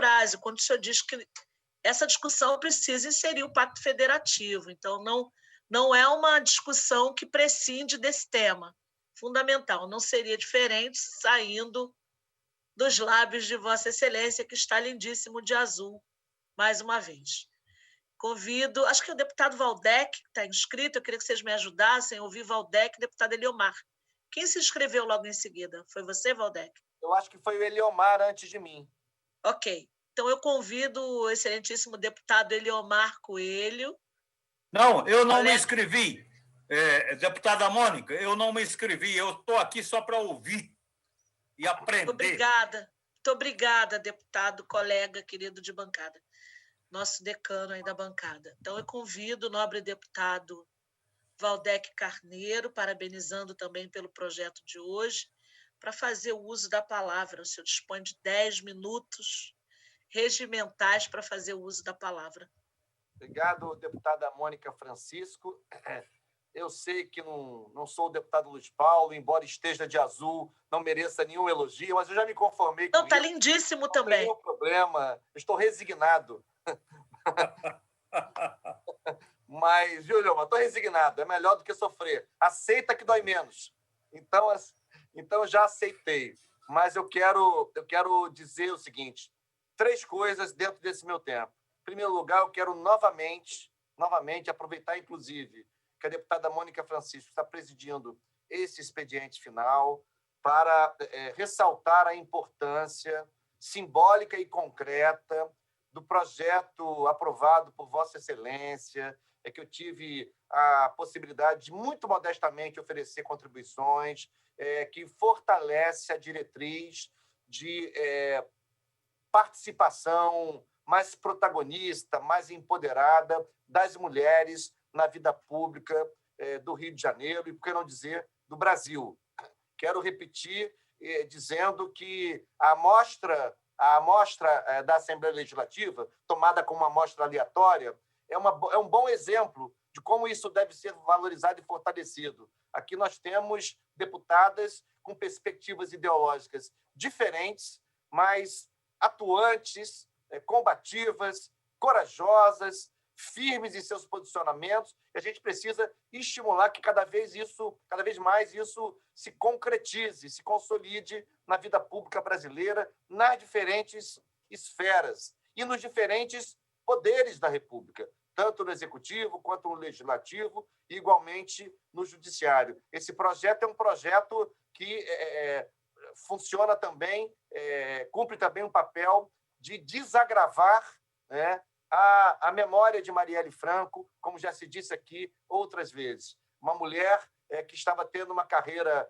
frase, quando o senhor diz que essa discussão precisa inserir o Pacto Federativo. Então, não é uma discussão que prescinde desse tema fundamental. Não seria diferente saindo dos lábios de Vossa Excelência, que está lindíssimo de azul, mais uma vez. Convido, acho que é o deputado Valdec, que está inscrito, eu queria que vocês me ajudassem a ouvir Valdec e o deputado Eliomar. Quem se inscreveu logo em seguida? Foi você, Valdec? Eu acho que foi o Eliomar antes de mim. Ok. Então, eu convido o excelentíssimo deputado Eliomar Coelho. Não, eu não me inscrevi, deputada Mônica, eu não me inscrevi, eu estou aqui só para ouvir e aprender. Muito obrigada, deputado, colega querido de bancada, nosso decano aí da bancada. Então, eu convido o nobre deputado Valdec Carneiro, parabenizando também pelo projeto de hoje, para fazer o uso da palavra. O senhor dispõe de 10 minutos regimentais para fazer o uso da palavra. Obrigado, deputada Mônica Francisco. Eu sei que não sou o deputado Luiz Paulo, embora esteja de azul, não mereça nenhum elogio, mas eu já me conformei com isso. Não, está lindíssimo também. Não tem nenhum problema, estou resignado. Mas, viu, Leoma, estou resignado, é melhor do que sofrer. Aceita que dói menos. Então já aceitei. Mas eu quero dizer o seguinte, 3 coisas dentro desse meu tempo. Em primeiro lugar, eu quero novamente aproveitar, inclusive, que a deputada Mônica Francisco está presidindo esse expediente final para ressaltar a importância simbólica e concreta do projeto aprovado por Vossa Excelência, que eu tive a possibilidade de, muito modestamente, oferecer contribuições, que fortalece a diretriz de participação mais protagonista, mais empoderada das mulheres na vida pública do Rio de Janeiro e, por que não dizer, do Brasil. Quero repetir dizendo que a amostra da Assembleia Legislativa, tomada como uma amostra aleatória, é um bom exemplo de como isso deve ser valorizado e fortalecido. Aqui nós temos deputadas com perspectivas ideológicas diferentes, mas atuantes, combativas, corajosas, firmes em seus posicionamentos, e a gente precisa estimular que cada vez mais isso se concretize, se consolide na vida pública brasileira, nas diferentes esferas e nos diferentes poderes da República, tanto no Executivo quanto no Legislativo e, igualmente, no Judiciário. Esse projeto é um projeto que funciona também, cumpre também um papel de desagravar, né, a memória de Marielle Franco, como já se disse aqui outras vezes. Uma mulher que estava tendo uma carreira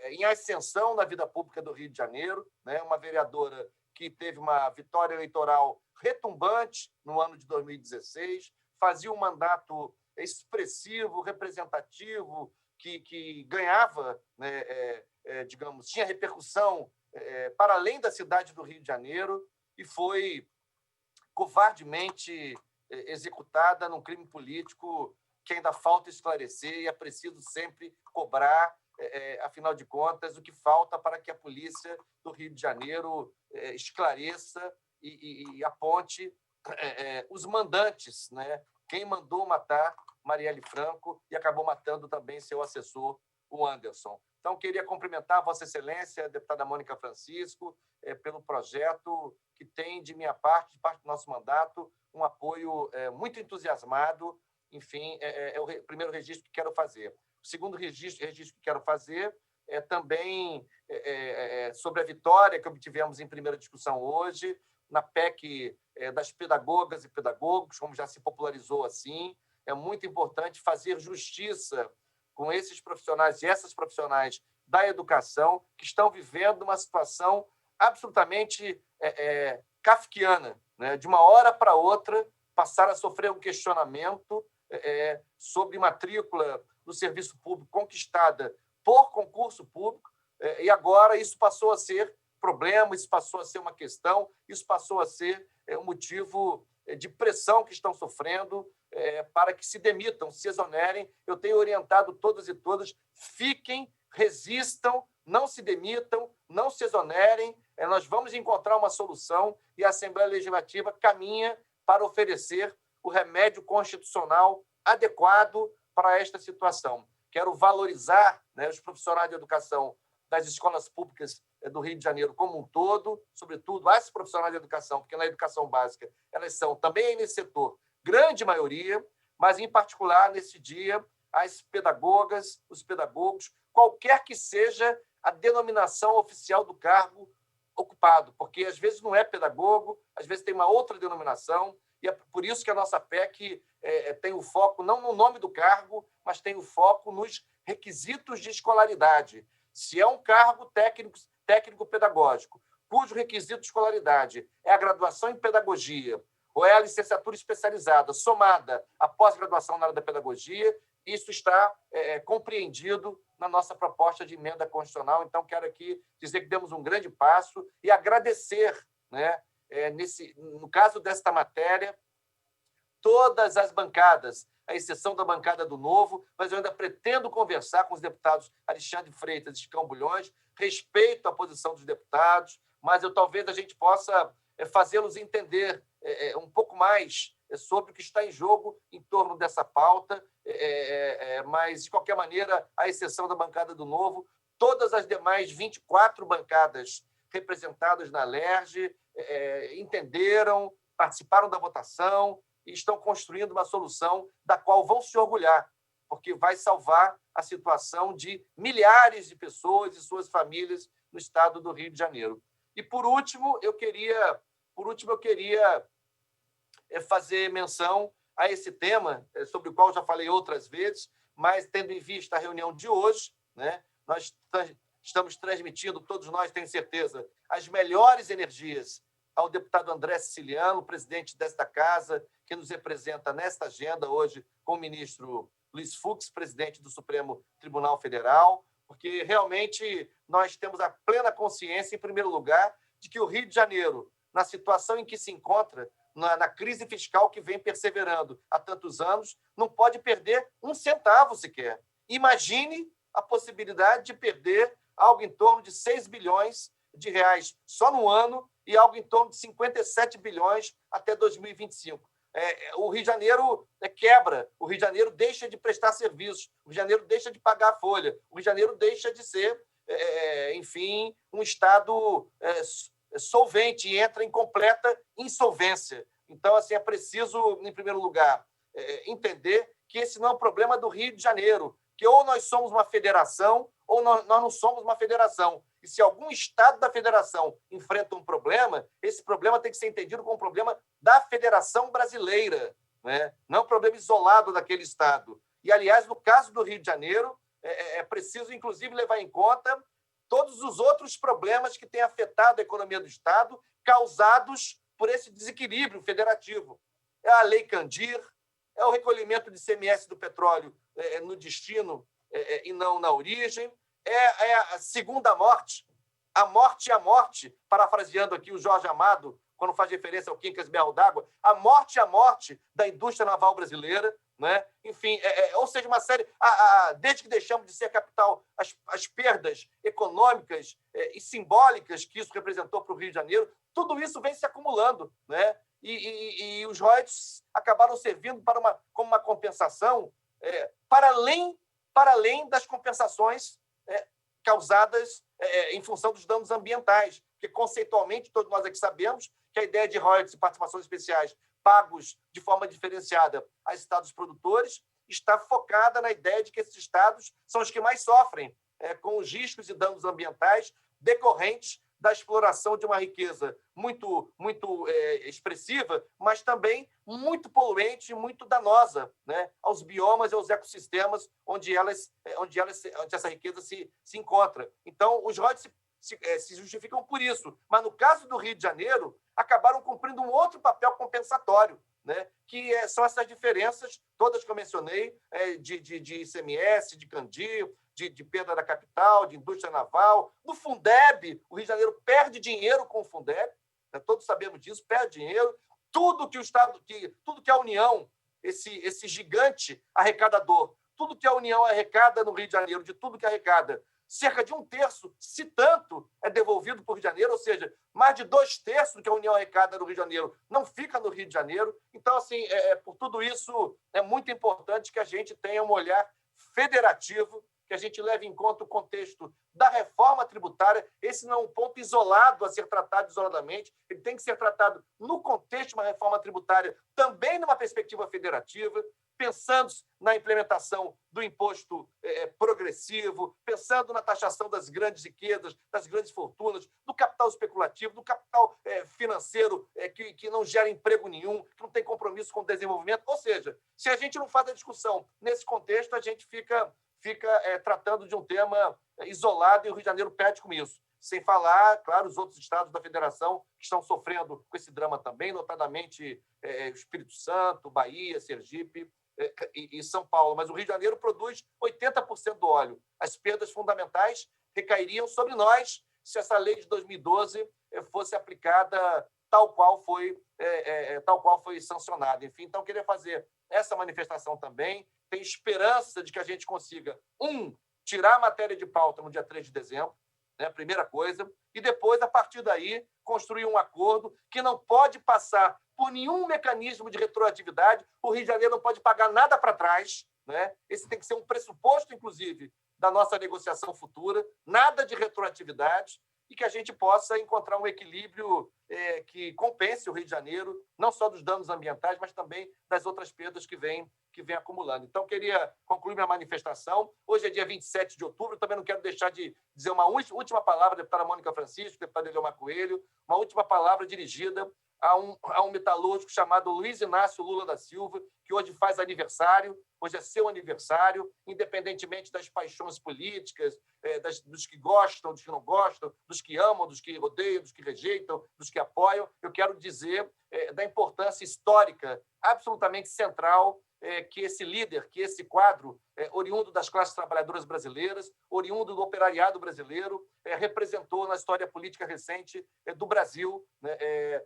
em ascensão na vida pública do Rio de Janeiro, né, uma vereadora que teve uma vitória eleitoral retumbante no ano de 2016, fazia um mandato expressivo, representativo, que ganhava, né, digamos, tinha repercussão para além da cidade do Rio de Janeiro e foi covardemente executada num crime político que ainda falta esclarecer e é preciso sempre cobrar, afinal de contas, o que falta para que a polícia do Rio de Janeiro esclareça e aponte os mandantes, né? Quem mandou matar Marielle Franco e acabou matando também seu assessor, o Anderson. Então, queria cumprimentar a Vossa Excelência, a deputada Mônica Francisco, pelo projeto que tem, de minha parte, de parte do nosso mandato, um apoio muito entusiasmado. Enfim, é o primeiro registro que quero fazer. O segundo registro que quero fazer é também sobre a vitória que obtivemos em primeira discussão hoje, na PEC das pedagogas e pedagogos, como já se popularizou assim. É muito importante fazer justiça com esses profissionais e essas profissionais da educação que estão vivendo uma situação absolutamente kafkiana, né? De uma hora para outra, passar a sofrer um questionamento sobre matrícula no serviço público conquistada por concurso público, e agora isso passou a ser problema, isso passou a ser uma questão, isso passou a ser um motivo de pressão que estão sofrendo para que se demitam, se exonerem. Eu tenho orientado todas e todas, fiquem, resistam, não se demitam, não se exonerem, nós vamos encontrar uma solução e a Assembleia Legislativa caminha para oferecer o remédio constitucional adequado para esta situação. Quero valorizar, né, os profissionais de educação das escolas públicas do Rio de Janeiro como um todo, sobretudo as profissionais de educação, porque na educação básica elas são também nesse setor, grande maioria, mas, em particular, nesse dia, as pedagogas, os pedagogos, qualquer que seja a denominação oficial do cargo ocupado, porque, às vezes, não é pedagogo, às vezes tem uma outra denominação, e é por isso que a nossa PEC tem o foco não no nome do cargo, mas tem o foco nos requisitos de escolaridade. Se é um cargo técnico-pedagógico, cujo requisito de escolaridade é a graduação em pedagogia ou é a licenciatura especializada, somada à pós-graduação na área da pedagogia, isso está compreendido na nossa proposta de emenda constitucional. Então, quero aqui dizer que demos um grande passo e agradecer, né, no caso desta matéria, todas as bancadas, à exceção da bancada do Novo, mas eu ainda pretendo conversar com os deputados Alexandre Freitas e Chicão Bulhões, respeito a posição dos deputados, mas talvez a gente possa fazê-los entender um pouco mais sobre o que está em jogo em torno dessa pauta, mas, de qualquer maneira, à exceção da bancada do Novo, todas as demais 24 bancadas representadas na LERJ entenderam, participaram da votação e estão construindo uma solução da qual vão se orgulhar, porque vai salvar a situação de milhares de pessoas e suas famílias no estado do Rio de Janeiro. E, por último, eu queria fazer menção a esse tema, sobre o qual já falei outras vezes, mas, tendo em vista a reunião de hoje, né, nós estamos transmitindo, todos nós, tenho certeza, as melhores energias ao deputado André Siciliano, presidente desta casa, que nos representa nesta agenda hoje com o ministro Luiz Fux, presidente do Supremo Tribunal Federal, porque realmente nós temos a plena consciência, em primeiro lugar, de que o Rio de Janeiro, na situação em que se encontra, na crise fiscal que vem perseverando há tantos anos, não pode perder um centavo sequer. Imagine a possibilidade de perder algo em torno de 6 bilhões de reais só no ano e algo em torno de 57 bilhões até 2025. O Rio de Janeiro quebra, o Rio de Janeiro deixa de prestar serviços, o Rio de Janeiro deixa de pagar a folha, o Rio de Janeiro deixa de ser, enfim, um estado solvente e entra em completa insolvência. Então, assim, é preciso, em primeiro lugar, entender que esse não é um problema do Rio de Janeiro, que ou nós somos uma federação ou nós não somos uma federação. E se algum estado da federação enfrenta um problema, esse problema tem que ser entendido como um problema da Federação Brasileira, né? Não um problema isolado daquele estado. E, aliás, no caso do Rio de Janeiro, é preciso, inclusive, levar em conta todos os outros problemas que têm afetado a economia do estado, causados por esse desequilíbrio federativo. É a Lei Candir, é o recolhimento de ICMS do petróleo no destino e não na origem, é a segunda morte, a morte, parafraseando aqui o Jorge Amado, quando faz referência ao Quincas Berro d'Água, a morte da indústria naval brasileira, né? Enfim, ou seja, uma série... desde que deixamos de ser capital, as perdas econômicas e simbólicas que isso representou para o Rio de Janeiro, tudo isso vem se acumulando, né? E os royalties acabaram servindo como uma compensação para além das compensações causadas em função dos danos ambientais, porque, conceitualmente, todos nós aqui sabemos que a ideia de royalties e participações especiais pagos de forma diferenciada a estados produtores está focada na ideia de que esses estados são os que mais sofrem com os riscos e danos ambientais decorrentes da exploração de uma riqueza muito, muito expressiva, mas também muito poluente e muito danosa, né, aos biomas e aos ecossistemas onde essa riqueza se encontra. Então, os royalties se justificam por isso. Mas, no caso do Rio de Janeiro, acabaram cumprindo um outro papel compensatório, né, que são essas diferenças, todas que eu mencionei, de ICMS, de Candir, de perda da capital, de indústria naval, do Fundeb. O Rio de Janeiro perde dinheiro com o Fundeb, né? Todos sabemos disso, perde dinheiro. Tudo que a União, esse gigante arrecadador, tudo que a União arrecada no Rio de Janeiro, de tudo que arrecada, cerca de 1/3, se tanto, é devolvido para o Rio de Janeiro, ou seja, mais de 2/3 do que a União arrecada no Rio de Janeiro não fica no Rio de Janeiro. Então, assim, por tudo isso, é muito importante que a gente tenha um olhar federativo, que a gente leve em conta o contexto da reforma tributária. Esse não é um ponto isolado a ser tratado isoladamente, ele tem que ser tratado no contexto de uma reforma tributária, também numa perspectiva federativa, pensando na implementação do imposto progressivo, pensando na taxação das grandes riquezas, das grandes fortunas, do capital especulativo, do capital financeiro que não gera emprego nenhum, que não tem compromisso com o desenvolvimento. Ou seja, se a gente não faz a discussão nesse contexto, a gente fica tratando de um tema isolado e o Rio de Janeiro perde com isso. Sem falar, claro, os outros estados da federação que estão sofrendo com esse drama também, notadamente o Espírito Santo, Bahia, Sergipe e São Paulo. Mas o Rio de Janeiro produz 80% do óleo. As perdas fundamentais recairiam sobre nós se essa lei de 2012 fosse aplicada tal qual foi sancionada. Enfim, então, queria fazer essa manifestação também. Tem esperança de que a gente consiga, tirar a matéria de pauta no dia 3 de dezembro, né, primeira coisa, e depois, a partir daí, construir um acordo que não pode passar por nenhum mecanismo de retroatividade. O Rio de Janeiro não pode pagar nada para trás, né? Esse tem que ser um pressuposto, inclusive, da nossa negociação futura, nada de retroatividade, e que a gente possa encontrar um equilíbrio que compense o Rio de Janeiro, não só dos danos ambientais, mas também das outras perdas que vem acumulando. Então, queria concluir minha manifestação. Hoje é dia 27 de outubro, também não quero deixar de dizer uma última palavra, deputada Mônica Francisco, deputado Eliomar Coelho, uma última palavra dirigida a um metalúrgico chamado Luiz Inácio Lula da Silva, que hoje faz aniversário, hoje é seu aniversário, independentemente das paixões políticas, dos que gostam, dos que não gostam, dos que amam, dos que odeiam, dos que rejeitam, dos que apoiam. Eu quero dizer da importância histórica absolutamente central que esse líder, que esse quadro, oriundo das classes trabalhadoras brasileiras, oriundo do operariado brasileiro, representou na história política recente do Brasil, né,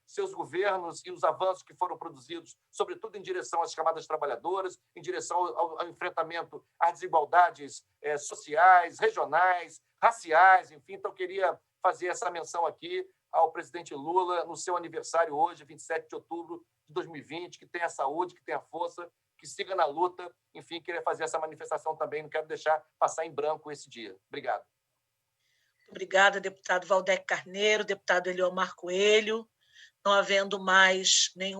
seus governos e os avanços que foram produzidos, sobretudo em direção às camadas trabalhadoras, em direção ao enfrentamento às desigualdades sociais, regionais, raciais, enfim. Então, queria fazer essa menção aqui ao presidente Lula no seu aniversário hoje, 27 de outubro de 2020, que tenha saúde, que tenha força, que siga na luta. Enfim, queria fazer essa manifestação também, não quero deixar passar em branco esse dia. Obrigado. Obrigada, deputado Valdec Carneiro, deputado Eliomar Coelho. Não havendo mais nenhum